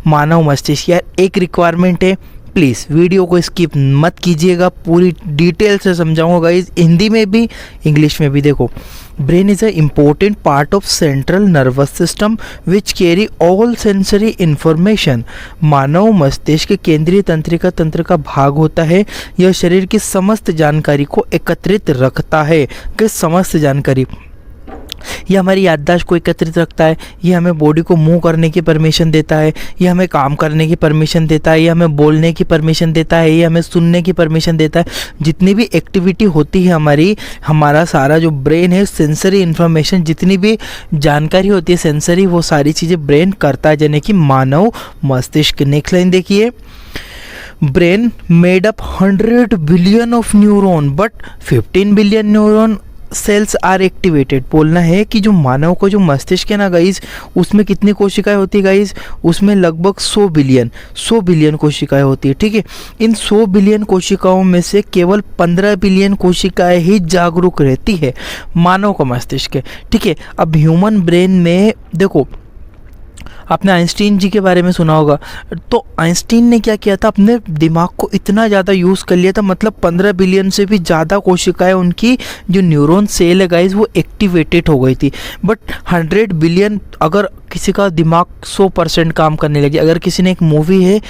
मानव मस्तिष्क। यार एक रिक्वायरमेंट है, प्लीज़ वीडियो को स्किप मत कीजिएगा, पूरी डिटेल से समझाऊंगा गाइज, हिंदी में भी इंग्लिश में भी। देखो, brain is a important part of central nervous system which carry all sensory information. मानव मस्तिष्क केंद्रीय तंत्रिका तंत्र का भाग होता है। यह शरीर की समस्त जानकारी को एकत्रित रखता है। कि समस्त जानकारी, ये हमारी याददाश्त को एकत्रित रखता है, ये हमें बॉडी को मूव करने की परमिशन देता है, ये हमें काम करने की परमिशन देता है, ये हमें बोलने की परमिशन देता है, ये हमें सुनने की परमिशन देता है। जितनी भी एक्टिविटी होती है हमारा सारा जो ब्रेन है, सेंसरी इन्फॉर्मेशन, जितनी भी जानकारी होती है सेंसरी, वो सारी चीज़ें ब्रेन करता है, यानी कि मानव मस्तिष्क। नेक्स्ट लाइन देखिए, brain made up 100 billion of neuron but 15 billion neuron cells are activated. बोलना है कि जो मानव को जो मस्तिष्क है ना गाइज, उसमें कितनी कोशिकाएं होती है गाइज, उसमें लगभग 100 बिलियन कोशिकाएं होती है। ठीक है, इन 100 बिलियन कोशिकाओं में से केवल 15 बिलियन कोशिकाएं ही जागरूक रहती है, मानव का मस्तिष्क है। ठीक है, अब ह्यूमन ब्रेन में देखो, आपने आइंस्टीन जी के बारे में सुना होगा, तो आइंस्टीन ने क्या किया था, अपने दिमाग को इतना ज़्यादा यूज़ कर लिया था, मतलब 15 बिलियन से भी ज़्यादा कोशिकाएं, उनकी जो न्यूरॉन सेल है गाइज, वो एक्टिवेटेड हो गई थी। बट 100 बिलियन, अगर किसी का दिमाग 100% काम करने लगे, अगर किसी ने एक मूवी है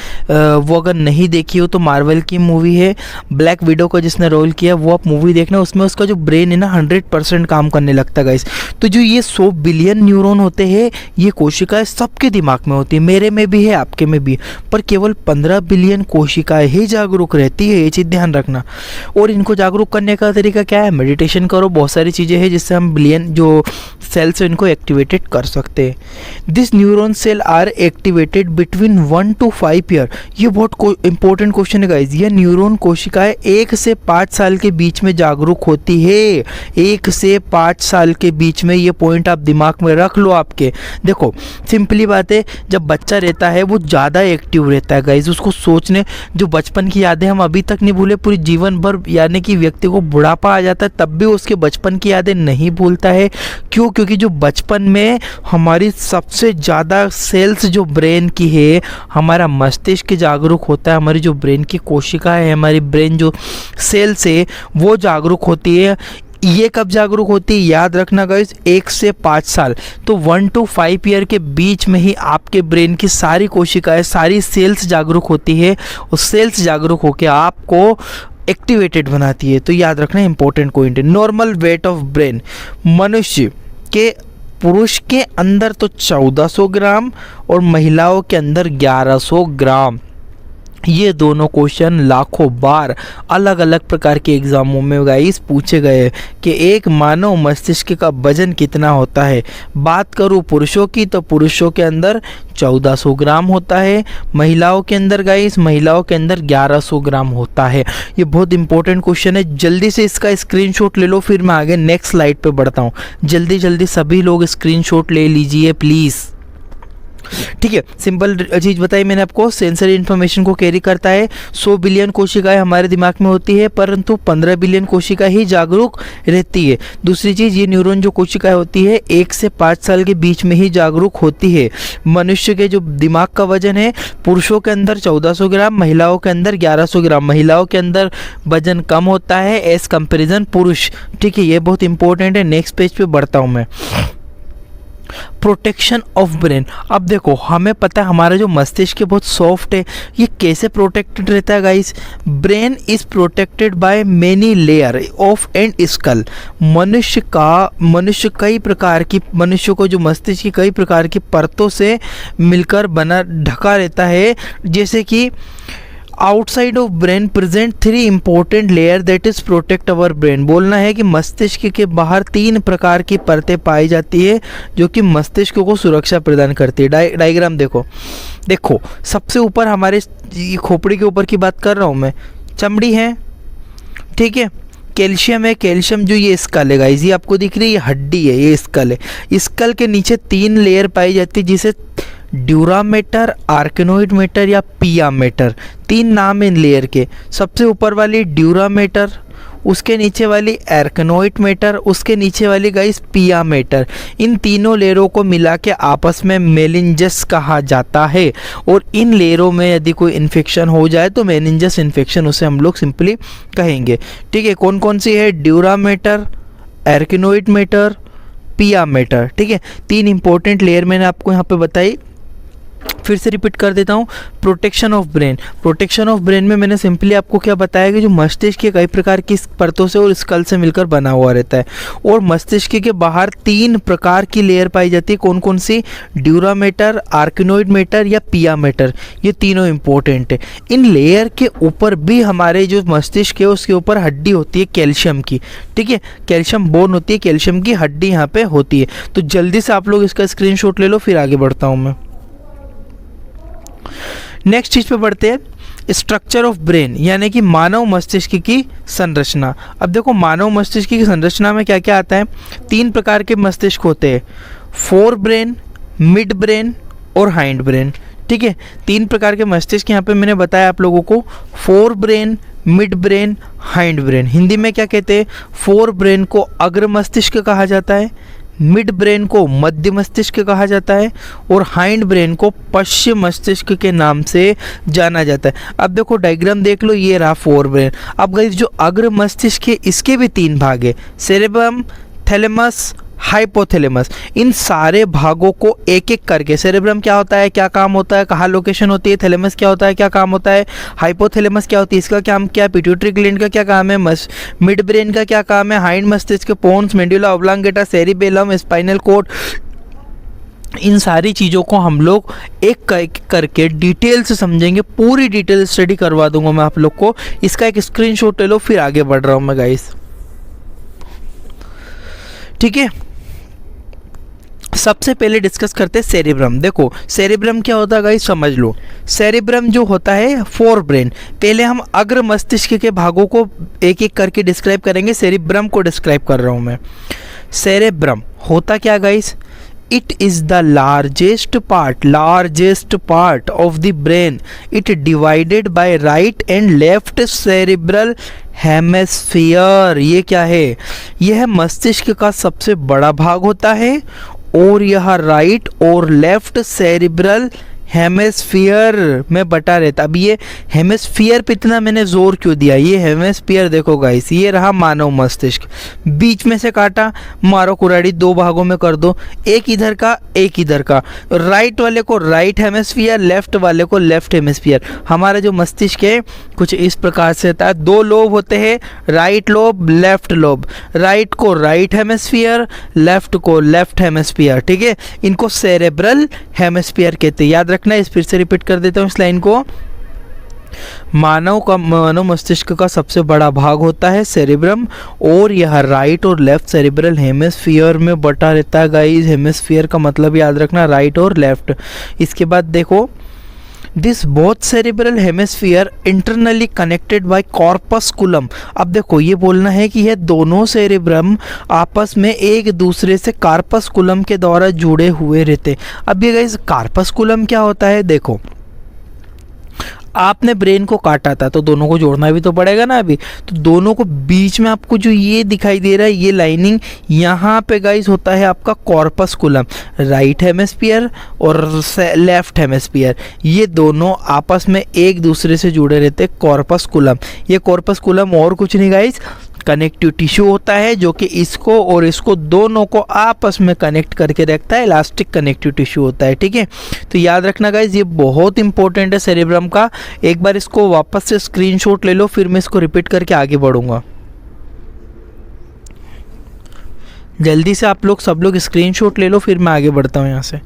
वो अगर नहीं देखी हो तो मार्वल की मूवी है, ब्लैक विडो का जिसने रोल किया, वो आप मूवी देखना, उसमें उसका जो ब्रेन है ना 100% काम करने लगता है गाइस। तो जो ये 100 बिलियन न्यूरॉन होते हैं, ये कोशिकाएं सबके दिमाग में होती है, मेरे में भी है, आपके में भी है, पर केवल 15 बिलियन कोशिकाएं ही जागरूक रहती है, ये चीज़ ध्यान रखना। और इनको जागरूक करने का तरीका क्या है, मेडिटेशन करो, बहुत सारी चीज़ें हैं जिससे हम बिलियन जो सेल्स हैं इनको एक्टिवेटेड कर सकते हैं। This neuron cell are activated between 1 to 5 year. ये बहुत इंपॉर्टेंट क्वेश्चन है गाइज। ये न्यूरॉन कोशिकाएं 1 से 5 साल के बीच में जागरूक होती है, 1 से 5 साल के बीच में। ये पॉइंट आप दिमाग में रख लो आपके। देखो सिंपली बात है, जब बच्चा रहता है वो ज़्यादा एक्टिव रहता है गाइज, उसको सोचने, जो बचपन की यादें हम अभी तक नहीं भूले पूरी जीवन भर, यानी कि व्यक्ति को बुढ़ापा आ जाता है तब भी उसके बचपन की यादें नहीं भूलता है। क्यों? क्योंकि जो बचपन में हमारी सबसे ज़्यादा सेल्स जो ब्रेन की है, हमारा मस्तिष्क जागरूक होता है, हमारी जो ब्रेन की कोशिका है, हमारी ब्रेन जो सेल्स है वो जागरूक होती है। ये कब जागरूक होती है, याद रखना गाइस, 1 से 5 साल, तो 1 to 5 ईयर के बीच में ही आपके ब्रेन की सारी कोशिकाएं, सारी सेल्स जागरूक होती है, और सेल्स जागरूक होकर आपको एक्टिवेटेड बनाती है। तो याद रखना इंपॉर्टेंट पॉइंट है। नॉर्मल वेट ऑफ ब्रेन, मनुष्य के, पुरुष के अंदर तो 1400 ग्राम और महिलाओं के अंदर 1100 ग्राम। ये दोनों क्वेश्चन लाखों बार अलग अलग प्रकार के एग्जामों में गाइस पूछे गए कि एक मानव मस्तिष्क का वजन कितना होता है। बात करूँ पुरुषों की, तो पुरुषों के अंदर 1400 ग्राम होता है, महिलाओं के अंदर गाइस, महिलाओं के अंदर 1100 ग्राम होता है। ये बहुत इंपॉर्टेंट क्वेश्चन है, जल्दी से इसका स्क्रीनशॉट ले लो, फिर मैं आगे नेक्स्ट स्लाइड पे बढ़ता हूँ। जल्दी जल्दी सभी लोग स्क्रीनशॉट ले लीजिए प्लीज़। ठीक है, सिंपल चीज़ बताई मैंने आपको, सेंसरी इन्फॉर्मेशन को कैरी करता है। 100 बिलियन कोशिकाएं हमारे दिमाग में होती है, परंतु 15 बिलियन कोशिका ही जागरूक रहती है। दूसरी चीज़, ये न्यूरॉन जो कोशिकाएं होती है 1 से 5 साल के बीच में ही जागरूक होती है। मनुष्य के जो दिमाग का वजन है, पुरुषों के अंदर 1400 ग्राम, महिलाओं के अंदर 1100 ग्राम। महिलाओं के अंदर वजन कम होता है एज कंपेरिजन पुरुष। ठीक है, ये बहुत इंपॉर्टेंट है। नेक्स्ट पेज पे बढ़ता हूँ मैं। Protection of brain. अब देखो, हमें पता है हमारा जो मस्तिष्क है बहुत सॉफ्ट है, ये कैसे प्रोटेक्टेड रहता है guys? Brain is protected by many layer of and skull. मनुष्य कई प्रकार की, मनुष्य को जो मस्तिष्क की कई प्रकार की परतों से मिलकर बना ढका रहता है। जैसे कि outside of brain present 3 important layer that is protect our brain. बोलना है कि मस्तिष्क के बाहर 3 प्रकार की परतें पाई जाती है जो कि मस्तिष्क को सुरक्षा प्रदान करती है। डायग्राम देखो, सबसे ऊपर हमारे खोपड़ी के ऊपर की बात कर रहा हूँ मैं, चमड़ी है, ठीक है, कैल्शियम है, कैल्शियम जो ये स्कल है गाइस, ये आपको दिख रही है, ये हड्डी है, ये स्कल है। स्कल के नीचे 3 लेयर पाई जाती है जिसे ड्यूरामेटर, आर्केनोइड मेटर या पिया मेटर, 3 नाम इन लेयर के। सबसे ऊपर वाली ड्यूरामेटर, उसके नीचे वाली एर्कनोइड मैटर, उसके नीचे वाली गाइस पिया मैटर। इन तीनों लेयरों को मिला के आपस में मेनिंजस कहा जाता है। और इन लेयरों में यदि कोई इन्फेक्शन हो जाए तो मेनिंजस इन्फेक्शन उसे हम लोग सिंपली कहेंगे। ठीक है, कौन कौन सी है? ड्यूरा मैटर, एर्कनोइड मैटर, पिया मैटर। ठीक है, तीन इंपॉर्टेंट लेयर मैंने आपको यहाँ पे बताई। फिर से रिपीट कर देता हूँ, protection of brain. Protection of brain में मैंने सिंपली आपको क्या बताया कि जो मस्तिष्क के कई प्रकार की परतों से और स्कल से मिलकर बना हुआ रहता है, और मस्तिष्क के बाहर तीन प्रकार की लेयर पाई जाती है। कौन कौन सी? ड्यूरा मैटर, आर्किनोइड मैटर या पिया मैटर। ये तीनों इंपॉर्टेंट है। इन लेयर के ऊपर भी हमारे जो मस्तिष्क है उसके ऊपर हड्डी होती है कैल्शियम की। ठीक है, कैल्शियम बोन होती है, कैल्शियम की हड्डी यहाँ पे होती है। तो जल्दी से आप लोग इसका स्क्रीनशॉट ले लो, फिर आगे बढ़ता हूँ मैं। नेक्स्ट चीज पे बढ़ते हैं, स्ट्रक्चर ऑफ ब्रेन, यानी कि मानव मस्तिष्क की संरचना। अब देखो मानव मस्तिष्क की संरचना में क्या क्या आता है? तीन प्रकार के मस्तिष्क होते हैं, फोर ब्रेन, मिड ब्रेन और हाइंड ब्रेन। ठीक है, तीन प्रकार के मस्तिष्क यहाँ पे मैंने बताया आप लोगों को, fore brain, mid brain, hind brain. Hindi में क्या कहते हैं? फोर ब्रेन को अग्र मस्तिष्क कहा जाता है, मिड ब्रेन को मध्य मस्तिष्क कहा जाता है, और हाइंड ब्रेन को पश्चिम मस्तिष्क के नाम से जाना जाता है। अब देखो डायग्राम देख लो, ये रहा फोर ब्रेन। अब गाइस जो अग्र मस्तिष्क है इसके भी तीन भाग है, सेरेब्रम, थैलेमस, हाइपोथैलेमस। इन सारे भागों को एक एक करके, सेरेब्रम क्या होता है, क्या काम होता है, कहाँ लोकेशन होती है, थैलेमस क्या होता है, क्या काम होता है, हाइपोथैलेमस क्या होती है, इसका काम क्या, पिट्यूटरी ग्लैंड का क्या काम है, मिड ब्रेन का क्या काम है, हाइंड मस्तिष्क, pons, medulla oblongata, cerebellum, spinal cord. इन सारी चीज़ों को हम लोग एक करके डिटेल से समझेंगे, पूरी डिटेल स्टडी करवा दूंगा मैं आप लोग को। इसका एक स्क्रीनशॉट ले लो, फिर आगे बढ़ रहा हूँ मैं गाइस। ठीक है, सबसे पहले डिस्कस करते हैं सेरिब्रम। देखो सेरिब्रम क्या होता है गाइस, समझ लो। सेरिब्रम जो होता है फोर ब्रेन, पहले हम अग्र मस्तिष्क के भागों को एक एक करके डिस्क्राइब करेंगे। सेरिब्रम को डिस्क्राइब कर रहा हूं मैं। सेरिब्रम होता क्या guys? It is the largest part of the brain. It divided by right and left cerebral hemisphere. ये क्या है? यह मस्तिष्क का सबसे बड़ा भाग होता है और यह राइट और लेफ्ट सेरिब्रल हेमिस्फीयर में बटा रहता। अब ये हेमिस्फीयर पे इतना मैंने जोर क्यों दिया? ये हेमिस्फीयर देखो गाइस, ये रहा मानव मस्तिष्क, बीच में से काटा, मारो कुराड़ी, दो भागों में कर दो, एक इधर का एक इधर का। राइट वाले को राइट हेमिस्फीयर, लेफ्ट वाले को लेफ्ट हेमिस्फीयर। हमारा जो मस्तिष्क है कुछ इस प्रकार से होता है, दो लोब होते हैं, right lobe, left lobe. Right को राइट हेमिस्फीयर, लेफ्ट को लेफ्ट हेमिस्फीयर। ठीक है, इनको सेरेब्रल हेमिस्फीयर कहते हैं। याद रखना, इस फिर से रिपीट कर देता हूँ इस लाइन को। मानव मस्तिष्क का सबसे बड़ा भाग होता है सेरिब्रम और यह राइट और लेफ्ट सेरिब्रल हेमिस्फीयर में बटा रहता है गाइस। हेमिस्फीयर का मतलब याद रखना राइट और लेफ्ट। इसके बाद देखो, this both cerebral hemisphere internally connected by corpus callosum. अब देखो ये बोलना है कि यह दोनों सेरिब्रम आपस में एक दूसरे से कार्पस्कुलम के द्वारा जुड़े हुए रहते। अब ये गाइस कार्पस्कुलम क्या होता है? देखो आपने ब्रेन को काटा था तो दोनों को जोड़ना भी तो पड़ेगा ना। अभी तो दोनों को बीच में आपको जो ये दिखाई दे रहा है, ये लाइनिंग, यहाँ पे गाइस होता है आपका कॉर्पस्कुलम। राइट हेमिस्फीयर और लेफ्ट हेमिस्फीयर, ये दोनों आपस में एक दूसरे से जुड़े रहते कॉर्पस्कुलम। ये कॉर्पस्कुलम और कुछ नहीं गाइस, कनेक्टिव टिश्यू होता है जो कि इसको और इसको दोनों को आपस में कनेक्ट करके रखता है। इलास्टिक कनेक्टिव टिश्यू होता है। ठीक है, तो याद रखना गाइज, ये बहुत इंपॉर्टेंट है सेरिब्रम का। एक बार इसको वापस से स्क्रीनशॉट ले लो, फिर मैं इसको रिपीट करके आगे बढ़ूंगा। जल्दी से आप लोग सब लोग स्क्रीनशॉट ले लो, फिर मैं आगे बढ़ता हूँ यहाँ से।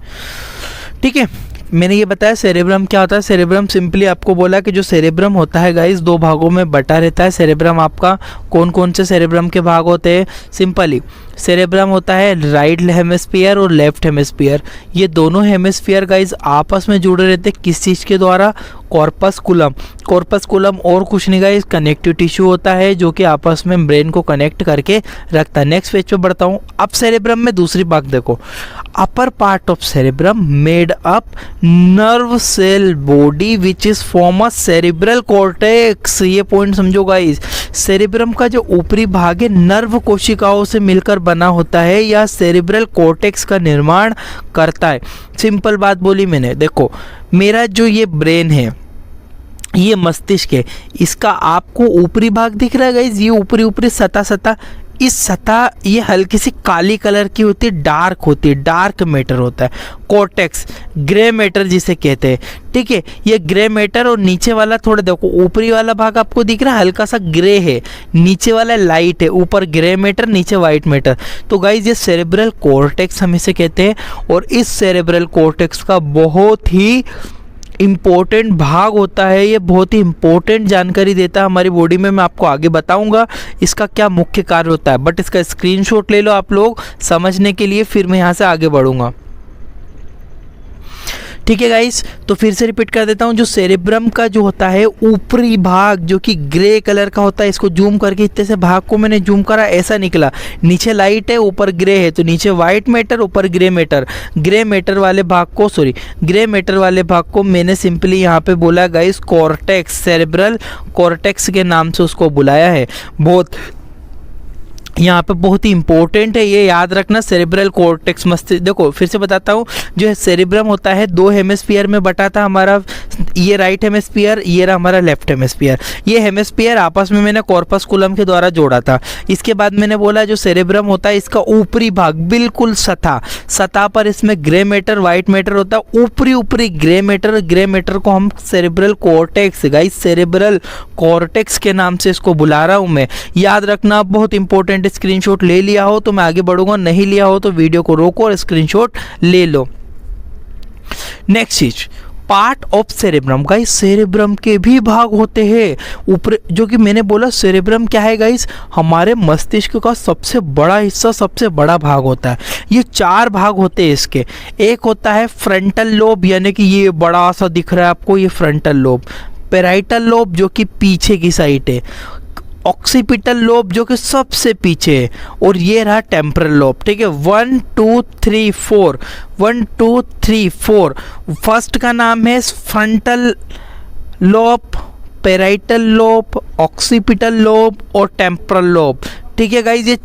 ठीक है, मैंने ये बताया सेरेब्रम क्या होता है। सेरेब्रम सिंपली आपको बोला कि जो सेरेब्रम होता है गाइस दो भागों में बटा रहता है। सेरेब्रम आपका कौन कौन से सेरेब्रम के भाग होते हैं? सिंपली सेरेब्रम होता है राइट हेमिस्फीयर और लेफ्ट हेमिस्फीयर। ये दोनों हेमिस्फीयर गाइस आपस में जुड़े रहते हैं किस चीज़ के द्वारा? कॉर्पस्कुलम। कॉर्पस्कुलम और कुछ नहीं गाइस, कनेक्टिव टिश्यू होता है जो कि आपस में ब्रेन को कनेक्ट करके रखता है। नेक्स्ट पेज पे बढ़ता हूँ। अब सेरेब्रम में दूसरी बात देखो, upper part of cerebrum made up nerve cell body which is form a cerebral cortex. ये पॉइंट समझो गाइस, सेरेब्रम का जो ऊपरी भाग है नर्व कोशिकाओं से मिलकर बना होता है या सेरेब्रल कॉर्टेक्स का निर्माण करता है। सिंपल बात बोली मैंने। देखो मेरा जो ये ब्रेन है, ये मस्तिष्क है, इसका आपको ऊपरी भाग दिख रहा है गाइस, ये ऊपरी सतह, इस सतह ये हल्की सी काली कलर की होती है, डार्क होती है, डार्क मैटर होता है। कॉर्टेक्स ग्रे मैटर जिसे कहते हैं, ठीक है, ये ग्रे मैटर। और नीचे वाला थोड़ा देखो, ऊपरी वाला भाग आपको दिख रहा है हल्का सा ग्रे है, नीचे वाला लाइट है, ऊपर ग्रे मैटर नीचे वाइट मैटर। तो गाइज ये सेरेब्रल कॉर्टेक्स हम इसे कहते हैं। और इस सेरेब्रल कॉर्टेक्स का बहुत ही इम्पोर्टेंट भाग होता है, ये बहुत ही इम्पोर्टेंट जानकारी देता है हमारी बॉडी में। मैं आपको आगे बताऊंगा इसका क्या मुख्य कार्य होता है, बट इसका स्क्रीनशॉट ले लो आप लोग समझने के लिए, फिर मैं यहाँ से आगे बढ़ूंगा। ठीक है गाइस, तो फिर से रिपीट कर देता हूँ। जो सेरेब्रम का जो होता है ऊपरी भाग जो कि ग्रे कलर का होता है, इसको जूम करके इतने से भाग को मैंने जूम करा, ऐसा निकला। नीचे लाइट है ऊपर ग्रे है, तो नीचे वाइट मैटर ऊपर ग्रे मैटर। ग्रे मैटर वाले भाग को मैंने सिंपली यहाँ पे बोला गाइस कॉर्टेक्स, सेरेब्रल कॉर्टेक्स के नाम से उसको बुलाया है। बहुत यहाँ पे बहुत ही इंपॉर्टेंट है, ये याद रखना। सेरेब्रल कॉर्टेक्स मस्तिष्क, देखो फिर से बताता हूँ, जो सेरेब्रम होता है 2 हेमिस्फीयर में बटा था हमारा, ये राइट हेमिस्फीयर, ये रहा हमारा लेफ्ट हेमिस्फीयर। ये हेमिस्फीयर आपस में मैंने कॉर्पस्कुलम के द्वारा जोड़ा था। इसके बाद मैंने बोला जो सेरेब्रम होता है इसका ऊपरी भाग बिल्कुल सतह पर इसमें ग्रे मैटर वाइट मैटर होता है, ऊपरी ग्रे मैटर को हम cerebral cortex, guys cerebral cortex के नाम से इसको बुला रहा हूँ मैं। याद रखना, बहुत इंपॉर्टेंट। स्क्रीनशॉट ले लिया हो तो मैं आगे बढ़ूंगा, नहीं लिया हो तो वीडियो को रोको और स्क्रीनशॉट ले लो। नेक्स्ट चीज, part of cerebrum. Guys cerebrum के भी भाग होते हैं ऊपर, जो कि मैंने बोला सेरेब्रम क्या है गाइस, हमारे मस्तिष्क का सबसे बड़ा हिस्सा, सबसे बड़ा भाग होता है। ये 4 भाग होते हैं इसके। एक होता है फ्रंटल लोब, यानी कि ये बड़ा सा दिख रहा है आपको, ये फ्रंटल लोब। पेराइटल लोब जो कि पीछे की साइड है। ऑक्सीपिटल लोब जो कि सबसे पीछे है। और ये रहा टेम्परल लोब। ठीक है, 1 2 3 4, 1 2 3 4। फर्स्ट का नाम है frontal lobe, parietal lobe, occipital lobe और टेम्परल लोब। ठीक है गाइज, ये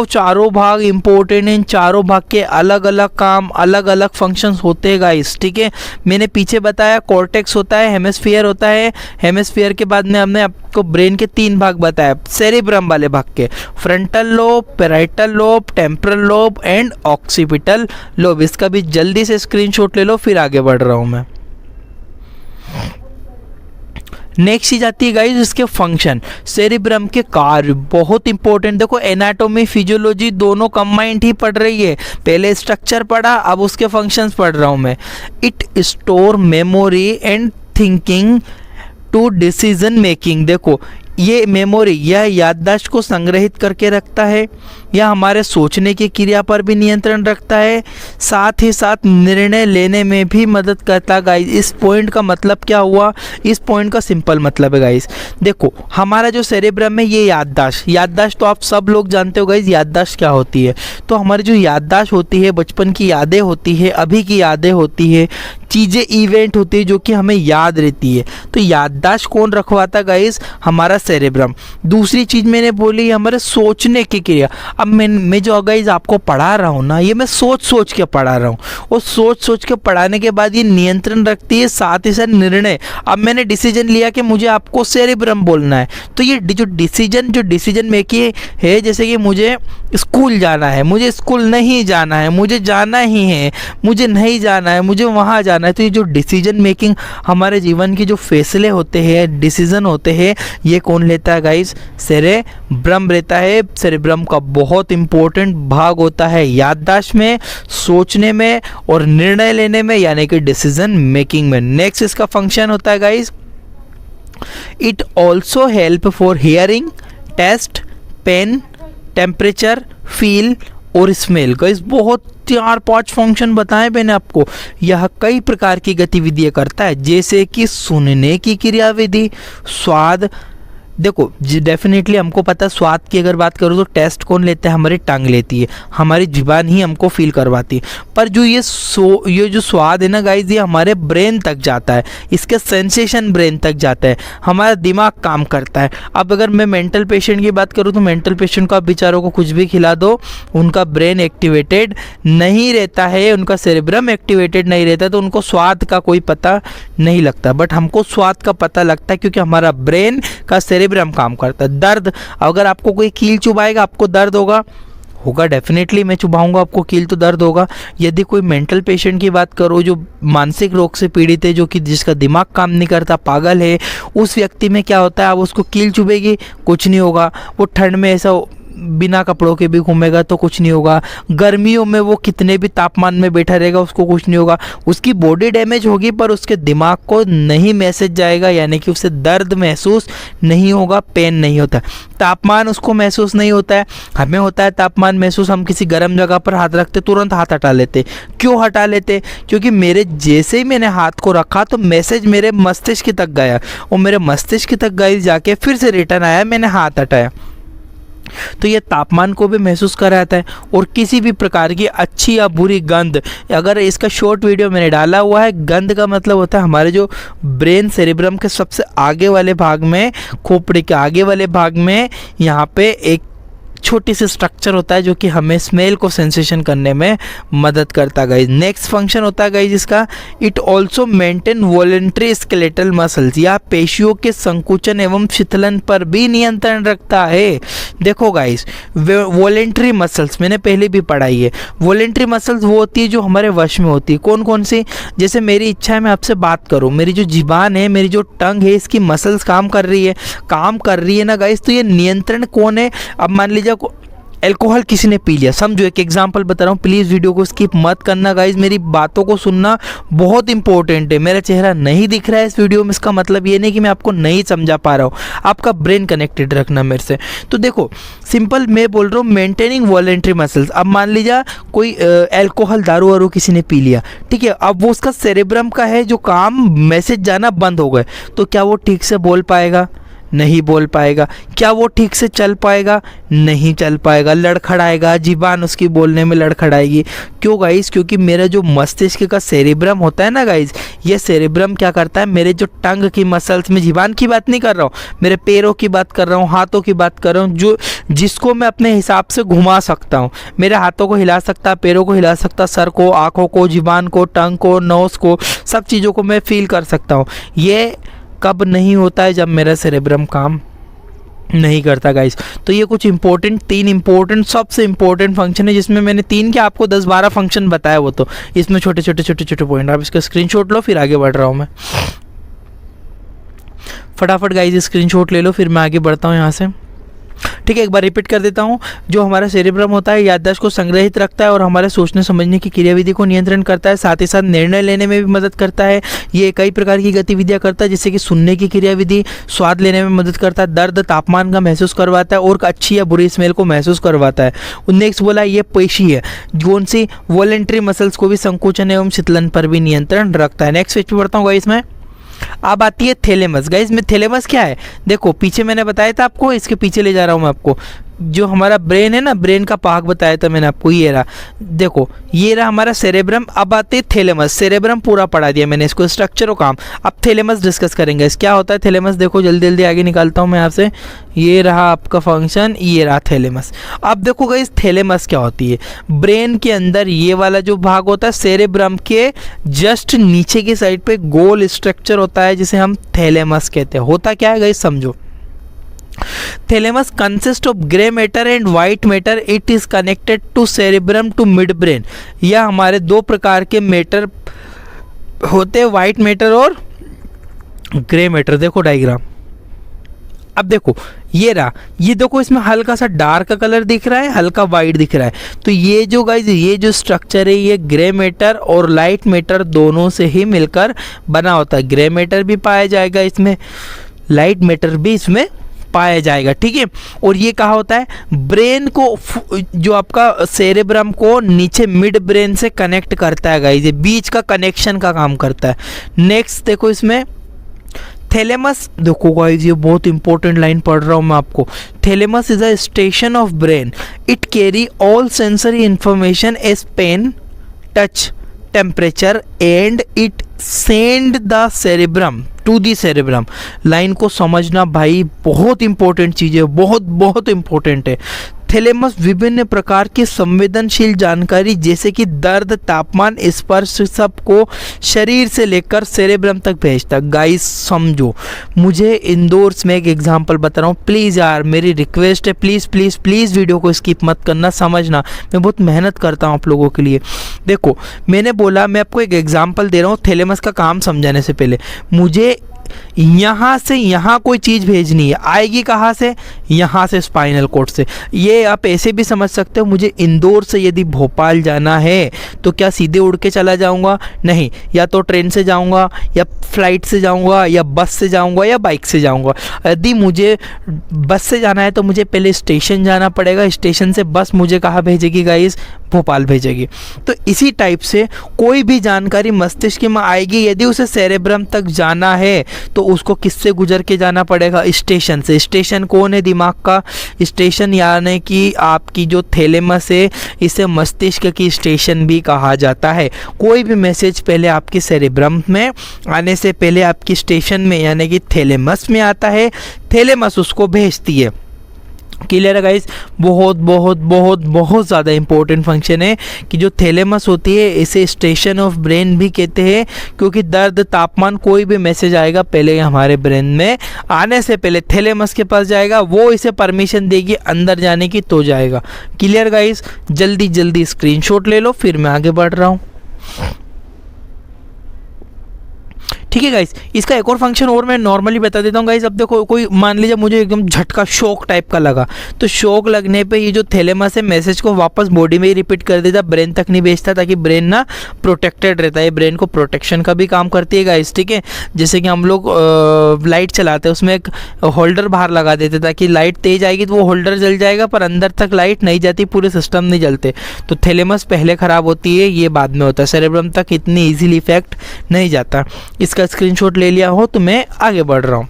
चारों भाग इंपॉर्टेंट हैं। इन चारों भाग के अलग अलग काम, अलग अलग फंक्शंस होते हैं गाइज। ठीक है, मैंने पीछे बताया कॉर्टेक्स होता है, हेमिस्फीयर होता है। हेमिस्फीयर के बाद में हमने आपको ब्रेन के 3 भाग बताया सेरेब्रम वाले भाग के, frontal lobe, parietal lobe, temporal lobe and occipital lobe. इसका भी जल्दी से स्क्रीनशॉट ले लो, फिर आगे बढ़ रहा हूँ मैं। नेक्स्ट चीज आती है गाइज इसके फंक्शन, सेरेब्रम के कार्य बहुत इंपॉर्टेंट। देखो एनाटॉमी फिजियोलॉजी दोनों कंबाइंड ही पढ़ रही है, पहले स्ट्रक्चर पढ़ा, अब उसके फंक्शंस पढ़ रहा हूँ मैं। It store memory and thinking to decision making. देखो ये मेमोरी, यह याददाश्त को संग्रहित करके रखता है, यह हमारे सोचने की क्रिया पर भी नियंत्रण रखता है, साथ ही साथ निर्णय लेने में भी मदद करता है गाइस। इस पॉइंट का मतलब क्या हुआ, इस पॉइंट का सिंपल मतलब है गाइस, देखो हमारा जो सेरेब्रम है ये याददाश्त तो आप सब लोग जानते हो गाइस, याददाश्त क्या होती है। तो हमारी जो याददाश्त होती है, बचपन की यादें होती है, अभी की यादें होती है, चीज़ें इवेंट होती है जो कि हमें याद रहती है। तो याददाश्त कौन रखवाता गाइस, हमारा सेरेब्रम। दूसरी चीज़ मैंने बोली हमारे सोचने की क्रिया। अब मैं जो गाइस आपको पढ़ा रहा हूँ ना, ये मैं सोच के पढ़ा रहा हूँ, और सोच के पढ़ाने के बाद ये नियंत्रण रखती है, साथ ही साथ निर्णय। अब मैंने डिसीजन लिया कि मुझे आपको सेरेब्रम बोलना है, तो ये जो डिसीजन मेकिंग है, जैसे कि मुझे स्कूल जाना है, मुझे स्कूल नहीं जाना है, मुझे जाना ही है, मुझे नहीं जाना है, मुझे वहाँ जाना है, तो ये जो डिसीजन मेकिंग हमारे जीवन के जो फैसले होते हैं, डिसीजन होते हैं, ये कौन लेता है गाइस, सेरेब्रम रहता है। सेरेब्रम का बहुत इंपॉर्टेंट भाग होता है याददाश्त में, सोचने में और निर्णय लेने में, यानी कि डिसीजन मेकिंग में। नेक्स्ट इसका फंक्शन होता है guys, it also help for hearing, taste, pain, temperature, feel और स्मेल। गाइस बहुत 4-5 फंक्शन बताए मैंने आपको। यह कई प्रकार की गतिविधियां करता है, जैसे कि सुनने की क्रियाविधि, स्वाद, देखो डेफिनेटली हमको पता है, स्वाद की अगर बात करूँ तो टेस्ट कौन लेता है, हमारी टंग लेती है, हमारी जुबान ही हमको फील करवाती है। पर जो ये जो स्वाद है ना गाइज, ये हमारे ब्रेन तक जाता है, इसका सेंसेशन ब्रेन तक जाता है, हमारा दिमाग काम करता है। अब अगर मैं मेंटल पेशेंट की बात करूँ तो मेंटल पेशेंट को आप बेचारों को कुछ भी खिला दो, उनका ब्रेन एक्टिवेटेड नहीं रहता है, उनका सेरेब्रम एक्टिवेटेड नहीं रहता, तो उनको स्वाद का कोई पता नहीं लगता। बट हमको स्वाद का पता लगता है क्योंकि हमारा ब्रेन का सेरेब्रम काम करता है। दर्द, अगर आपको कोई कील चुभाएगा आपको दर्द होगा, डेफिनेटली मैं चुभाऊंगा आपको कील तो दर्द होगा। यदि कोई मेंटल पेशेंट की बात करो जो मानसिक रोग से पीड़ित है, जो कि जिसका दिमाग काम नहीं करता, पागल है, उस व्यक्ति में क्या होता है, अब उसको कील चुभेगी कुछ नहीं होगा, वो ठंड में ऐसा बिना कपड़ों के भी घूमेगा तो कुछ नहीं होगा, गर्मियों में वो कितने भी तापमान में बैठा रहेगा उसको कुछ नहीं होगा, उसकी बॉडी डैमेज होगी पर उसके दिमाग को नहीं मैसेज जाएगा, यानी कि उसे दर्द महसूस नहीं होगा, पेन नहीं होता। तापमान उसको महसूस नहीं होता है, हमें होता है तापमान महसूस, हम किसी गर्म जगह पर हाथ रखते तुरंत हाथ हटा लेते। क्यों हटा लेते? क्योंकि मेरे जैसे ही मैंने हाथ को रखा तो मैसेज मेरे मस्तिष्क तक गया, और मेरे मस्तिष्क तक गई जाके फिर से रिटर्न आया, मैंने हाथ हटाया, तो ये तापमान को भी महसूस कराता है। और किसी भी प्रकार की अच्छी या बुरी गंध, अगर इसका शॉर्ट वीडियो मैंने डाला हुआ है, गंध का मतलब होता है हमारे जो ब्रेन सेरेब्रम के सबसे आगे वाले भाग में, खोपड़ी के आगे वाले भाग में, यहाँ पे एक छोटी सी स्ट्रक्चर होता है जो कि हमें स्मेल को सेंसेशन करने में मदद करता है गाइज। नेक्स्ट फंक्शन होता है गाइज इसका, it also maintain voluntary skeletal muscles, या पेशियों के संकुचन एवं शिथिलन पर भी नियंत्रण रखता है। देखो गाइज, वॉलेंट्री मसल्स मैंने पहले भी पढ़ाई है। वॉलेंट्री मसल्स वो होती है जो हमारे वश में होती है। कौन कौन सी? जैसे मेरी इच्छा है मैं आपसे बात करूँ, मेरी जो जीबान है, मेरी जो टंग है, इसकी मसल्स काम कर रही है ना गाइज, तो ये नियंत्रण कौन है? अब मान लीजिए अल्कोहल किसी ने पी लिया, समझो एक एग्जांपल बता रहा हूँ, प्लीज़ वीडियो को स्किप मत करना गाइज, मेरी बातों को सुनना बहुत इंपॉर्टेंट है। मेरा चेहरा नहीं दिख रहा है इस वीडियो में, इसका मतलब ये नहीं कि मैं आपको नहीं समझा पा रहा हूँ, आपका ब्रेन कनेक्टेड रखना मेरे से। तो देखो सिंपल मैं बोल रहा हूँ मेंटेनिंग वॉलेंट्री मसल्स। अब मान लीजिए कोई अल्कोहल दारू वारू किसी ने पी लिया, ठीक है, अब वो उसका सेरेब्रम का है जो काम, मैसेज जाना बंद हो गए, तो क्या वो ठीक से बोल पाएगा? नहीं बोल पाएगा। क्या वो ठीक से चल पाएगा? नहीं चल पाएगा। लड़खड़ाएगा, जीबान उसकी बोलने में लड़खड़ाएगी। क्यों गाइस? क्योंकि मेरा जो मस्तिष्क का सेरेब्रम होता है ना गाइस, ये सेरेब्रम क्या करता है, मेरे जो टंग की मसल्स में, जीबान की बात नहीं कर रहा हूँ, मेरे पैरों की बात कर रहा हूँ, हाथों की बात कर रहा हूँ, जो जिसको मैं अपने हिसाब से घुमा सकता हूँ, मेरे हाथों को हिला सकता, पैरों को हिला सकता, सर को, आँखों को, जीबान को, टंग को, नोज को, सब चीज़ों को मैं फील कर सकता हूँ। ये कब नहीं होता है? जब मेरा सेरेब्रम काम नहीं करता गाइस। तो ये कुछ तीन इंपॉर्टेंट सबसे इंपॉर्टेंट फंक्शन है, जिसमें मैंने 3 क्या आपको 10-12 फंक्शन बताया, वो तो इसमें छोटे छोटे पॉइंट। आप इसका स्क्रीनशॉट लो, फिर आगे बढ़ रहा हूँ मैं। फटाफट गाइस स्क्रीनशॉट ले लो, फिर मैं आगे बढ़ता हूँ यहाँ से। ठीक है, एक बार रिपीट कर देता हूँ। जो हमारा सेरेब्रम होता है याददाश्त को संग्रहित रखता है और हमारे सोचने समझने की क्रियाविधि को नियंत्रण करता है, साथ ही साथ निर्णय लेने में भी मदद करता है। ये कई प्रकार की गतिविधियां करता है, जैसे कि सुनने की क्रियाविधि, स्वाद लेने में मदद करता है, दर्द तापमान का महसूस करवाता है और अच्छी या बुरी स्मेल को महसूस करवाता है। नेक्स्ट बोला ये पेशी है, कौन सी? वॉलेंट्री मसल्स को भी संकुचन एवं शीतलन पर भी नियंत्रण रखता है। नेक्स्ट पेज पे बढ़ता हूँ इसमें। अब आती है थैलेमस। गाइस में थैलेमस क्या है? देखो पीछे मैंने बताया था आपको, इसके पीछे ले जा रहा हूँ मैं आपको। जो हमारा ब्रेन है ना, ब्रेन का पार्ट बताया था मैंने आपको, ये रहा। देखो ये रहा हमारा सेरेब्रम। अब आते थैलेमस। सेरेब्रम पूरा पढ़ा दिया मैंने इसको, स्ट्रक्चर और काम। अब थैलेमस डिस्कस करेंगे। क्या होता है थैलेमस? देखो जल्दी जल्दी आगे निकालता हूँ मैं आपसे। ये रहा आपका फंक्शन, ये रहा थैलेमस। अब देखो गाइस थैलेमस क्या होती है। ब्रेन के अंदर ये वाला जो भाग होता है, सेरेब्रम के जस्ट नीचे की साइड पे गोल स्ट्रक्चर होता है, जिसे हम थैलेमस कहते हैं। होता क्या है गाइस समझो। Thalamus consists of gray matter and white matter. It is connected to cerebrum to midbrain. यह हमारे 2 प्रकार के मैटर होते हैं, व्हाइट मैटर और ग्रे मैटर। देखो डायग्राम। अब देखो ये रहा, ये देखो इसमें हल्का सा डार्क कलर दिख रहा है, हल्का वाइट दिख रहा है। तो ये जो गाइज ये जो स्ट्रक्चर है, ये ग्रे मैटर और लाइट मैटर दोनों से ही मिलकर बना होता है। ग्रे मैटर भी पाया जाएगा इसमें, लाइट मैटर भी इसमें पाया जाएगा। ठीक है, और ये कहा होता है ब्रेन को, जो आपका सेरेब्रम को नीचे मिड ब्रेन से कनेक्ट करता है गाइस, ये बीच का कनेक्शन का काम करता है। नेक्स्ट देखो इसमें थैलेमस, देखो गाइस ये बहुत इंपॉर्टेंट लाइन पढ़ रहा हूँ मैं आपको। Thalamus is a station of brain, it carry all sensory information as pain, touch, temperature and it send the cerebrum to the cerebrum. Line को समझना भाई बहुत इंपॉर्टेंट चीज़ है, बहुत बहुत इंपॉर्टेंट है। थैलेमस विभिन्न प्रकार की संवेदनशील जानकारी जैसे कि दर्द, तापमान, स्पर्श सबको शरीर से लेकर सेरेब्रम तक भेजता। गाइस समझो, मुझे इंदौर में एक एग्जांपल बता रहा हूँ, प्लीज़ यार मेरी रिक्वेस्ट है, प्लीज़ प्लीज़ प्लीज़ वीडियो को स्किप मत करना, समझना मैं बहुत मेहनत करता हूँ आप लोगों के लिए। देखो मैंने बोला, मैं आपको एक एग्जाम्पल दे रहा हूँ थैलेमस का काम समझाने से पहले। मुझे यहाँ से यहाँ कोई चीज़ भेजनी है, आएगी कहाँ से? यहाँ से, स्पाइनल कॉर्ड से। ये आप ऐसे भी समझ सकते हो, मुझे इंदौर से यदि भोपाल जाना है तो क्या सीधे उड़ के चला जाऊँगा? नहीं, या तो ट्रेन से जाऊँगा, या फ्लाइट से जाऊँगा, या बस से जाऊँगा, या बाइक से जाऊँगा। यदि मुझे बस से जाना है तो मुझे पहले स्टेशन जाना पड़ेगा, स्टेशन से बस मुझे कहाँ भेजेगी गाइस? भोपाल भेजेगी। तो इसी टाइप से कोई भी जानकारी मस्तिष्क में आएगी, यदि उसे सेरेब्रम तक जाना है तो उसको किससे गुजर के जाना पड़ेगा? स्टेशन से। स्टेशन कौन है? दिमाग का स्टेशन, यानी कि आपकी जो थैलेमस है, इसे मस्तिष्क की स्टेशन भी कहा जाता है। कोई भी मैसेज पहले आपके सेरेब्रम में आने से पहले आपकी स्टेशन में यानी कि थैलेमस में आता है, थैलेमस उसको भेजती है। क्लियर है गाइस? बहुत बहुत बहुत बहुत ज़्यादा इंपॉर्टेंट फंक्शन है कि जो थैलेमस होती है इसे स्टेशन ऑफ ब्रेन भी कहते हैं, क्योंकि दर्द, तापमान, कोई भी मैसेज आएगा पहले हमारे ब्रेन में आने से पहले थैलेमस के पास जाएगा, वो इसे परमिशन देगी अंदर जाने की तो जाएगा। Clear guys? जल्दी जल्दी स्क्रीनशॉट ले लो, फिर मैं आगे बढ़ रहा हूँ। ठीक है गाइस, इसका एक और फंक्शन और मैं नॉर्मली बता देता हूँ गाइस। अब देखो, कोई मान लीजिए मुझे एकदम झटका, शॉक टाइप का लगा, तो शॉक लगने पे ये जो थैलेमस है मैसेज को वापस बॉडी में ही रिपीट कर देता, ब्रेन तक नहीं भेजता, ताकि ब्रेन ना प्रोटेक्टेड रहता है। ब्रेन को प्रोटेक्शन का भी काम करती है गाइस। ठीक है, जैसे कि हम लोग लाइट चलाते हैं, उसमें एक होल्डर बाहर लगा देते ताकि लाइट तेज आएगी तो वो होल्डर जल जाएगा, पर अंदर तक लाइट नहीं जाती, पूरे सिस्टम नहीं जलते। तो थैलेमस पहले ख़राब होती है, ये बाद में होता है, सेरेब्रम तक इतनी ईजिली इफेक्ट नहीं जाता। इसका स्क्रीनशॉट ले लिया हो तो मैं आगे बढ़ रहा हूं।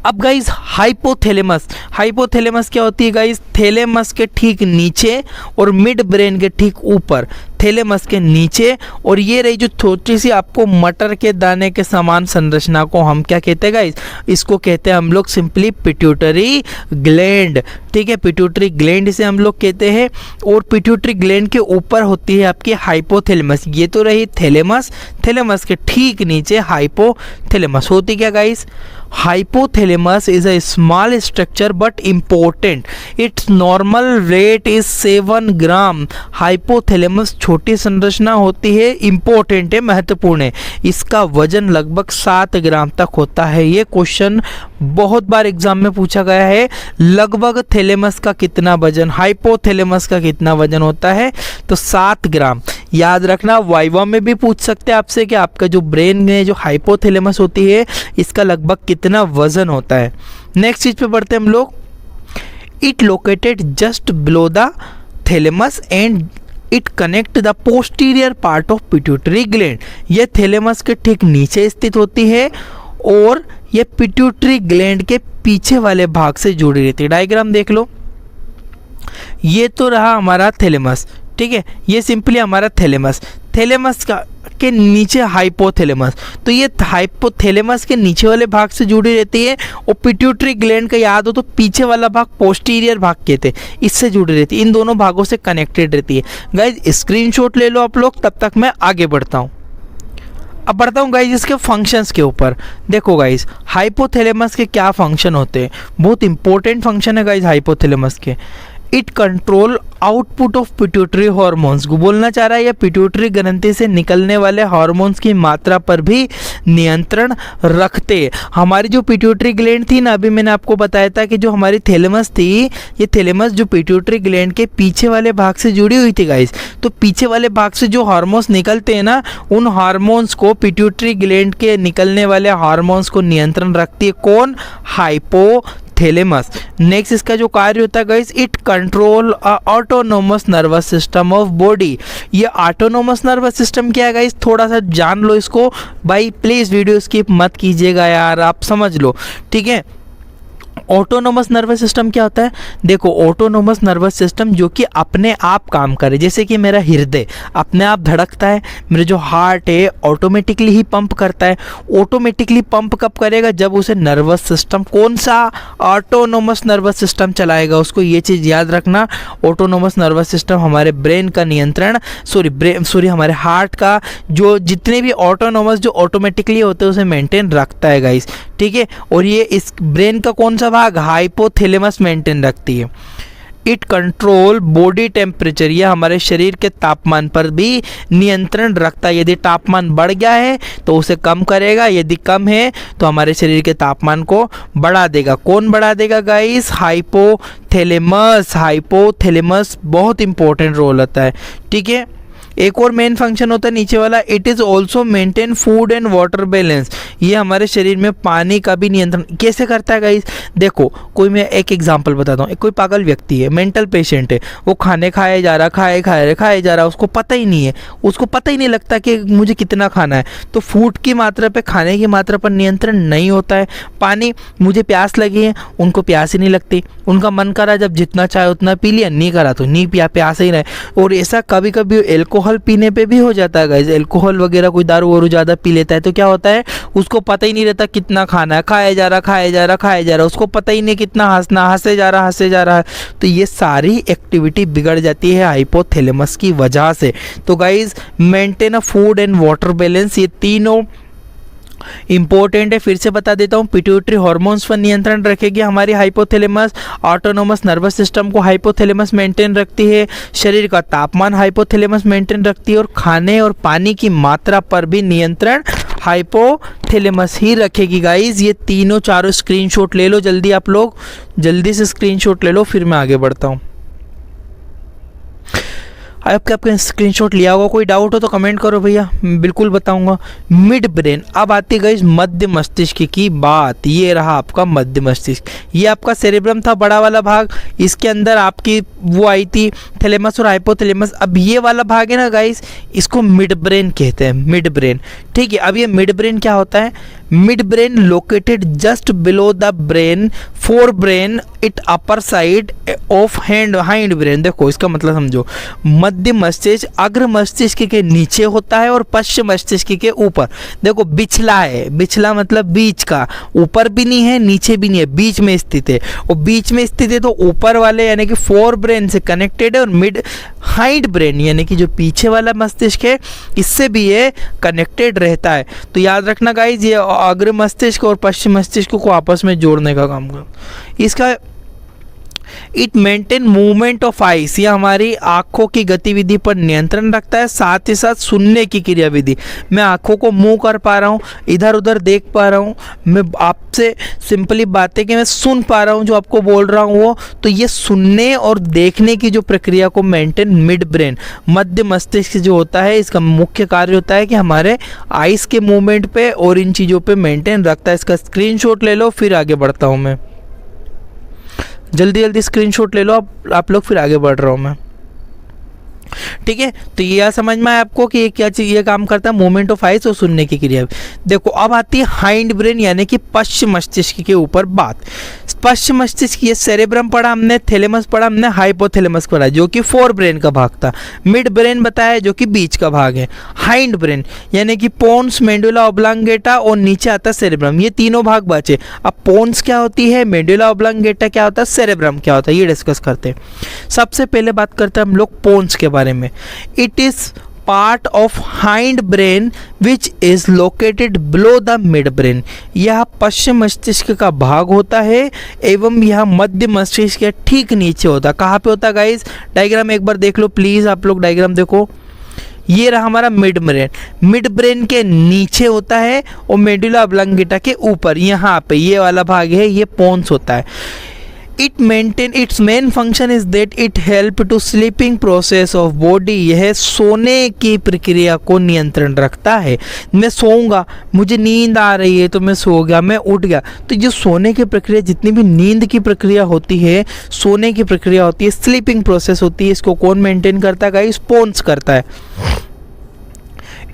अब गाइस हाइपोथैलेमस, हाइपोथैलेमस क्या होती है गाइस? थैलेमस के ठीक नीचे और मिड ब्रेन के ठीक ऊपर, थैलेमस के नीचे, और ये रही जो छोटी सी आपको मटर के दाने के समान संरचना को हम क्या कहते हैं गाइस? इसको कहते हैं हम लोग सिंपली पिट्यूटरी ग्लैंड। ठीक है, पिट्यूटरी ग्लैंड इसे हम लोग कहते हैं। और पिट्यूटरी ग्लैंड के ऊपर होती है आपकी हाइपोथैलेमस। ये तो रही थैलेमस, थैलेमस के ठीक नीचे हाइपोथैलेमस होती क्या guys? Hypothalamus is a small structure but important, it's normal weight is 7 gram. Hypothalamus छोटी संरचना होती है, इंपॉर्टेंट है, महत्वपूर्ण है। इसका वजन लगभग 7 ग्राम तक होता है। ये क्वेश्चन बहुत बार एग्जाम में पूछा गया है, लगभग थैलेमस का कितना वजन, हाइपोथैलेमस का कितना वजन होता है? तो 7 ग्राम। याद रखना, वाइवा में भी पूछ सकते हैं आपसे कि आपका जो ब्रेन में जो हाइपोथैलेमस होती है इसका लगभग कितना वजन होता है। नेक्स्ट चीज पे बढ़ते हैं हम लोग। It located just below the thalamus and it connect the posterior part of pituitary gland. ये थैलेमस के ठीक नीचे स्थित होती है और ये पिट्यूटरी ग्लैंड के पीछे वाले भाग से जुड़ी रहती है। डायग्राम देख लो, ये तो रहा हमारा थैलेमस। ठीक है, ये सिंपली हमारा थैलेमस, थैलेमस का के नीचे हाइपोथैलेमस, तो ये हाइपोथैलेमस के नीचे वाले भाग से जुड़ी रहती है। और पिट्यूटरी ग्लैंड का याद हो तो पीछे वाला भाग पोस्टीरियर भाग कहते हैं, इससे जुड़ी रहती है, इन दोनों भागों से कनेक्टेड रहती है। गाइज स्क्रीनशॉट ले लो आप लोग, तब तक मैं आगे बढ़ता हूँ। अब बढ़ता हूँ गाइज इसके फंक्शंस के ऊपर। देखो गाइज, हाइपोथैलेमस के क्या फंक्शन होते हैं, बहुत इंपॉर्टेंट फंक्शन है गाइज हाइपोथैलेमस के। It control output of pituitary hormones को बोलना चाह रहा है, या पिट्यूटरी ग्रंथि से निकलने वाले हार्मोन्स की मात्रा पर भी नियंत्रण रखते। हमारी जो पिट्यूटरी ग्लैंड थी ना, अभी मैंने आपको बताया था कि जो हमारी थैलेमस थी, ये थैलेमस जो पिट्यूटरी ग्लैंड के पीछे वाले भाग से जुड़ी हुई थी गाइस। तो पीछे वाले भाग से जो हार्मोन्स निकलते हैं ना, उन हार्मोन्स को, पिट्यूटरी ग्लैंड के निकलने वाले हार्मोन्स को नियंत्रण रखती है कौन? Hypo thalamus. नेक्स्ट इसका जो कार्य होता है guys, it control autonomous nervous system of body. ये ऑटोनोमस नर्वस सिस्टम क्या है गाइस, थोड़ा सा जान लो इसको भाई, प्लीज़ वीडियो स्किप मत कीजिएगा यार, आप समझ लो, ठीक है। ऑटोनोमस नर्वस सिस्टम क्या होता है, देखो ऑटोनोमस नर्वस सिस्टम जो कि अपने आप काम करे, जैसे कि मेरा हृदय अपने आप धड़कता है, मेरे जो हार्ट है ऑटोमेटिकली ही पंप करता है। ऑटोमेटिकली पंप कब करेगा, जब उसे नर्वस सिस्टम, कौन सा, ऑटोनोमस नर्वस सिस्टम चलाएगा उसको, ये चीज़ याद रखना। ऑटोनोमस नर्वस सिस्टम हमारे ब्रेन का नियंत्रण, सॉरी हमारे हार्ट का, जो जितने भी ऑटोनोमस जो ऑटोमेटिकली होते हैं उसे मेंटेन रखता है गाइस, ठीक है। और ये इस ब्रेन का कौन सा भाग, हाइपोथैलेमस मेंटेन रखती है। इट कंट्रोल बॉडी टेम्परेचर, यह हमारे शरीर के तापमान पर भी नियंत्रण रखता है। यदि तापमान बढ़ गया है तो उसे कम करेगा, यदि कम है तो हमारे शरीर के तापमान को बढ़ा देगा। कौन बढ़ा देगा गाइस, हाइपोथैलेमस। हाइपोथैलेमस बहुत इंपॉर्टेंट रोल होता है, ठीक है। एक और मेन फंक्शन होता है नीचे वाला, it is also maintain food and water balance. ये हमारे शरीर में पानी का भी नियंत्रण कैसे करता है गाइस, देखो कोई, मैं एक एग्जांपल बताता हूँ। कोई पागल व्यक्ति है, मेंटल पेशेंट है, वो खाने खाए जा रहा, खाए जा रहा, उसको पता ही नहीं है, उसको पता ही नहीं लगता कि मुझे कितना खाना है। तो फूड की मात्रा पे, खाने की मात्रा पर नियंत्रण नहीं होता है। पानी, मुझे प्यास लगी है, उनको प्यास ही नहीं लगती, उनका मन करा जब जितना चाहे उतना पी लिया, नहीं करा तो नहीं पिया, प्यास ही रहे। और ऐसा कभी कभी एल्कोहल पीने पे भी हो जाता है गाइस। एल्कोहल वगैरह कोई दारू वारू ज़्यादा पी लेता है तो क्या होता है, उसको पता ही नहीं रहता कितना खाना है, खाए जा रहा, उसको पता ही नहीं कितना हंसना, हंसे जा रहा है। तो ये सारी एक्टिविटी बिगड़ जाती है हाइपोथैलेमस की वजह से। तो guys maintain a food and water balance, ये तीनों इंपॉर्टेंट है। फिर से बता देता हूँ, पिट्यूटरी हार्मोन्स पर नियंत्रण रखेगी हमारी हाइपोथैलेमस। ऑटोनोमस नर्वस सिस्टम को हाइपोथैलेमस मेंटेन रखती है। शरीर का तापमान हाइपोथैलेमस मेंटेन रखती है। और खाने और पानी की मात्रा पर भी नियंत्रण हाइपोथैलेमस ही रखेगी गाइज। ये तीनों चारों स्क्रीनशॉट ले लो जल्दी, आप लोग जल्दी से स्क्रीनशॉट ले लो, फिर मैं आगे बढ़ता हूँ। आपने स्क्रीनशॉट लिया होगा, कोई डाउट हो तो कमेंट करो भैया, बिल्कुल बताऊंगा। मिड ब्रेन, अब आती गई मध्य मस्तिष्क की बात। ये रहा आपका मध्य मस्तिष्क, ये आपका सेरेब्रम था बड़ा वाला भाग, इसके अंदर आपकी वो आई थी थैलेमस और हाइपोथैलेमस। अब ये वाला भाग है ना गाइस, इसको मिड ब्रेन कहते हैं, मिड ब्रेन, ठीक है। अब ये मिड ब्रेन क्या होता है, mid brain located just below the brain, fore brain, it upper side of hind brain. देखो इसका मतलब समझो, मध्य मस्तिष्क अग्र मस्तिष्क के नीचे होता है और पश्चिम मस्तिष्क के ऊपर। देखो बिछला है, बिछला मतलब बीच का, ऊपर भी नहीं है नीचे भी नहीं है, बीच में स्थित है। और बीच में स्थित है तो ऊपर वाले यानी कि फोर ब्रेन से कनेक्टेड है, और मिड हाइंड ब्रेन यानी कि जो पीछे वाला मस्तिष्क है इससे भी ये कनेक्टेड रहता है। तो याद रखना गाइज, ये अग्र मस्तिष्क और पश्चिम मस्तिष्क को आपस में जोड़ने का काम कर। इसका it maintain movement of ice, यह हमारी आंखों की गतिविधि पर नियंत्रण रखता है। साथ ही साथ सुनने की क्रियाविधि, मैं आंखों को मूव कर पा रहा हूँ, इधर उधर देख पा रहा हूँ, मैं आपसे सिंपली बातें कि मैं सुन पा रहा हूँ जो आपको बोल रहा हूँ वो। तो ये सुनने और देखने की जो प्रक्रिया को मेंटेन मिड ब्रेन, मध्य मस्तिष्क जो होता है, इसका मुख्य कार्य होता है कि हमारे आइस के मूवमेंट पे और इन चीज़ों पे मेंटेन रखता है। इसका स्क्रीनशॉट ले लो, फिर आगे बढ़ता हूँ मैं, जल्दी जल्दी स्क्रीनशॉट ले लो आप लोग, फिर आगे बढ़ रहा हूँ मैं, ठीक है। तो ये समझ में आया आपको कि ये क्या चीज, ये काम करता है मूवमेंट ऑफ आइस और सुनने की क्रिया। देखो अब आती है हाइंड ब्रेन यानी कि पश्चिम मस्तिष्क के ऊपर बात। पश्चिम मस्तिष्क, ये सेरेब्रम पढ़ा हमने, थैलेमस पढ़ा हमने, हाइपोथैलेमस पढ़ा जो कि फोर ब्रेन का भाग था, मिड ब्रेन बताया जो कि बीच का भाग है। हाइंड ब्रेन यानी कि पोन्स, मेडुला ऑब्लांगेटा और नीचे आता है सेरेब्रम, ये तीनों भाग बचे। अब पोन्स क्या होती है, मेडुला ऑब्लांगेटा क्या होता है, सेरेब्रम क्या होता है, ये डिस्कस करते हैं। सबसे पहले बात करते हैं हम लोग पोन्स के बारे में। It is part of hind brain which is located below the mid brain, यह पश्चिम मस्तिष्क का भाग होता है एवं यह मध्य मस्तिष्क के ठीक नीचे होता है। कहाँ पे होता है गाइस, डायग्राम एक बार देख लो प्लीज, आप लोग डायग्राम देखो। ये रहा हमारा मिड ब्रेन, मिड ब्रेन के नीचे होता है और मेडुला ऑब्लांगेटा के ऊपर, यहाँ पे ये वाला भाग है, ये पोन्स होता है। It maintain its main function is that it help to sleeping process of body. यह सोने की प्रक्रिया को नियंत्रण रखता है। मैं सोऊंगा, मुझे नींद आ रही है तो मैं सो गया, मैं उठ गया, तो जो सोने की प्रक्रिया, जितनी भी नींद की प्रक्रिया होती है, सोने की प्रक्रिया होती है, स्लीपिंग प्रोसेस होती है, इसको कौन मेंटेन करता है गाइस? पोन्स करता है।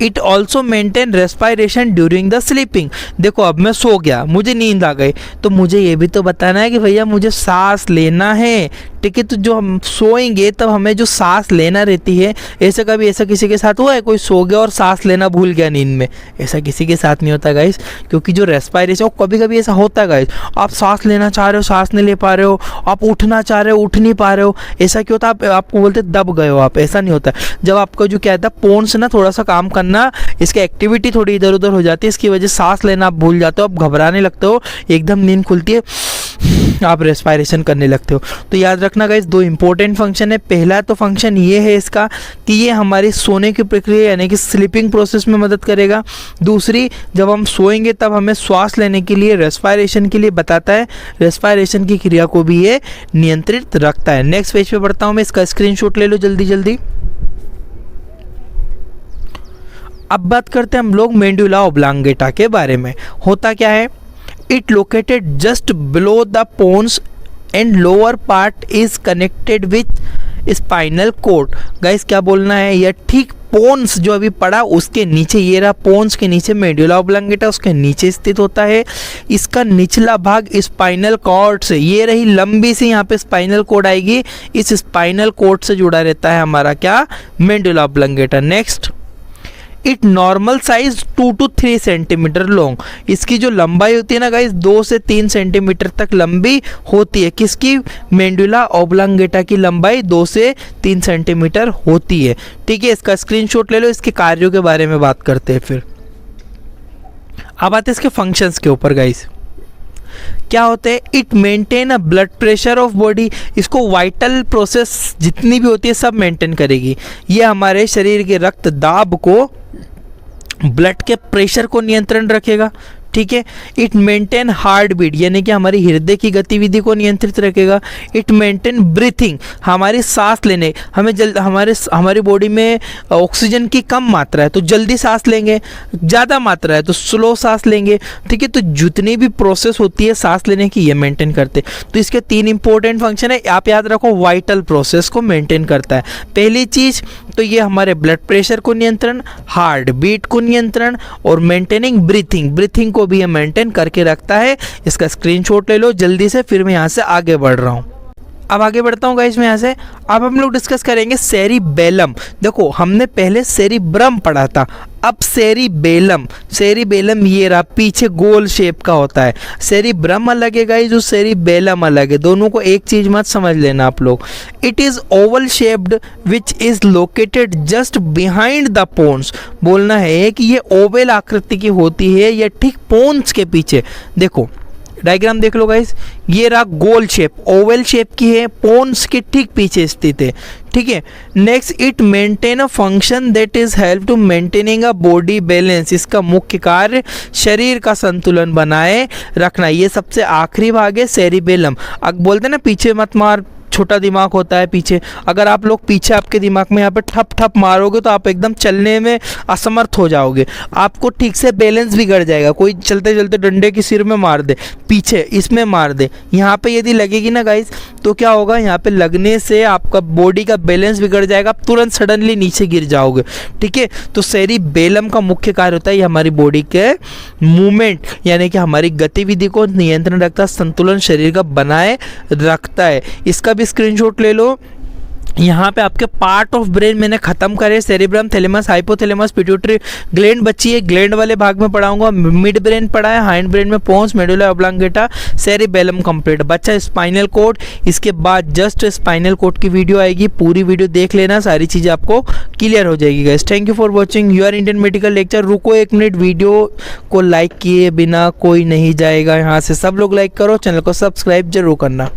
It also maintain respiration during the sleeping. देखो अब मैं सो गया, मुझे नींद आ गई, तो मुझे ये भी तो बताना है कि भैया मुझे सांस लेना है, ठीक है? तो जो हम सोएंगे तब हमें जो सांस लेना रहती है, ऐसा कभी ऐसा किसी के साथ हुआ है कोई सो गया और सांस लेना भूल गया नींद में? ऐसा किसी के साथ नहीं होता गाइस, क्योंकि जो रेस्पायरेशन, कभी कभी ऐसा होता है गाइस, आप सांस लेना चाह रहे हो, सांस नहीं ले पा रहे हो, आप उठना चाह रहे हो, उठ नहीं पा रहे हो, ऐसा क्यों होता है? आपको बोलते दब गए हो आप, ऐसा नहीं होता। जब आपका जो क्या था, पोन्स ना थोड़ा सा काम करना, इसकी एक्टिविटी थोड़ी इधर उधर हो जाती है, इसकी वजह से सांस लेना आप भूल जाते हो, आप घबराने लगते हो, एकदम नींद खुलती है, आप रेस्पायरेशन करने लगते हो। तो याद रखना गाइस, दो इंपॉर्टेंट फंक्शन है। पहला तो फंक्शन ये है इसका कि ये हमारी सोने की प्रक्रिया यानी कि स्लीपिंग प्रोसेस में मदद करेगा। दूसरी, जब हम सोएंगे तब हमें श्वास लेने के लिए, रेस्पायरेशन के लिए बताता है, रेस्पायरेशन की क्रिया को भी ये नियंत्रित रखता है। नेक्स्ट पेज पे बढ़ता हूँ मैं, इसका स्क्रीनशॉट ले लो जल्दी जल्दी। अब बात करते हैं हम लोग मेडुला ऑब्लांगेटा के बारे में। होता क्या है? It located just below the pons and lower part is connected with spinal cord. Guys क्या बोलना है? यह ठीक पोन्स जो अभी पड़ा उसके नीचे, ये रहा पोन्स के नीचे मेडुला ऑब्लांगेटा, उसके नीचे स्थित होता है। इसका निचला भाग स्पाइनल कॉर्ड से, ये रही लंबी सी यहाँ पे स्पाइनल कॉर्ड आएगी, इस स्पाइनल कॉर्ड से जुड़ा रहता है हमारा क्या? Medulla oblongata. Next, it normal size 2 to 3 centimetre long. इसकी जो लंबाई होती है ना गाइस, 2 से 3 सेंटीमीटर तक लंबी होती है। किसकी? मेडुला ऑब्लांगेटा की लंबाई 2 से 3 सेंटीमीटर होती है, ठीक है? इसका स्क्रीनशॉट ले लो, इसके कार्यों के बारे में बात करते हैं फिर। अब आते हैं इसके फंक्शंस के ऊपर गाइस। क्या होते हैं? It maintain a blood pressure of body. इसको वाइटल प्रोसेस जितनी भी होती है सब मेंटेन करेगी। ये हमारे शरीर के रक्त दाब को, ब्लड के प्रेशर को नियंत्रण रखेगा, ठीक है? इट मेंटेन हार्ट बीट यानी कि हमारी हृदय की गतिविधि को नियंत्रित रखेगा। इट मेंटेन ब्रीथिंग, हमारी सांस लेने, हमारी बॉडी में ऑक्सीजन की कम मात्रा है तो जल्दी सांस लेंगे, ज़्यादा मात्रा है तो स्लो सांस लेंगे, ठीक है? तो जितनी भी प्रोसेस होती है सांस लेने की ये मेंटेन करते। तो इसके 3 इंपॉर्टेंट फंक्शन है, आप याद रखो। वाइटल प्रोसेस को मेंटेन करता है। पहली चीज़ तो ये हमारे ब्लड प्रेशर को नियंत्रण, हार्ट बीट को नियंत्रण और मेंटेनिंग ब्रीथिंग को भी ये मेंटेन करके रखता है। इसका स्क्रीनशॉट ले लो जल्दी से, फिर मैं यहाँ से आगे बढ़ रहा हूँ। अब आगे बढ़ता हूँ गाइस मैं यहाँ से। अब हम लोग डिस्कस करेंगे सेरिबेलम। देखो हमने पहले सेरिब्रम पढ़ा था, अब सेरिबेलम ये रहा, पीछे गोल शेप का होता है। सेरिब्रम अलग है गाइस, जो सेरिबेलम अलग है, दोनों को एक चीज मत समझ लेना आप लोग। It is oval shaped which is located just behind the pons. बोलना है कि ये ओवल आकृति की होती है, ये ठीक पोन्स के पीछे। देखो डायग्राम देख लो गाइस, ये रहा गोल शेप, ओवल शेप की है, पोन्स के ठीक पीछे स्थित है, ठीक है? Next, it maintain a function that is help to maintaining a body balance. इसका मुख्य कार्य शरीर का संतुलन बनाए रखना। ये सबसे आखिरी भाग है सेरिबेलम। अब बोलते हैं ना पीछे मत मार, छोटा दिमाग होता है पीछे। अगर आप लोग पीछे आपके दिमाग में यहाँ पे ठप ठप मारोगे तो आप एकदम चलने में असमर्थ हो जाओगे, आपको ठीक से बैलेंस बिगड़ जाएगा। कोई चलते चलते डंडे की सिर में मार दे, पीछे इसमें मार दे, यहाँ पे यदि लगेगी ना गाइस तो क्या होगा? यहाँ पे लगने से आपका बॉडी का बैलेंस बिगड़ जाएगा, आप तुरंत सडनली नीचे गिर जाओगे, ठीक है? तो सेरिबेलम का मुख्य कार्य होता है ये हमारी बॉडी के मूवमेंट यानी कि हमारी गतिविधि को नियंत्रण रखता है, संतुलन शरीर का बनाए रखता है। इसका स्क्रीनशॉट ले लो। यहाँ पे आपके पार्ट ऑफ ब्रेन मैंने खत्म करे, cerebrum, thalamus, hypothalamus, pituitary gland बची है। ग्लैंड वाले भाग में पढ़ाऊंगा, मिड ब्रेन पढ़ा है, हाइंड ब्रेन में pons, medulla oblongata, cerebellum complete बच्चा। स्पाइनल कॉर्ड, इसके बाद जस्ट स्पाइनल कॉर्ड की वीडियो आएगी, पूरी वीडियो देख लेना, सारी चीज़ें आपको क्लियर हो जाएगी guys. Thank you for watching your Indian medical lecture. रुको 1 मिनट, वीडियो को लाइक किए बिना कोई नहीं जाएगा यहाँ से, सब लोग लाइक करो, चैनल को सब्सक्राइब जरूर करना।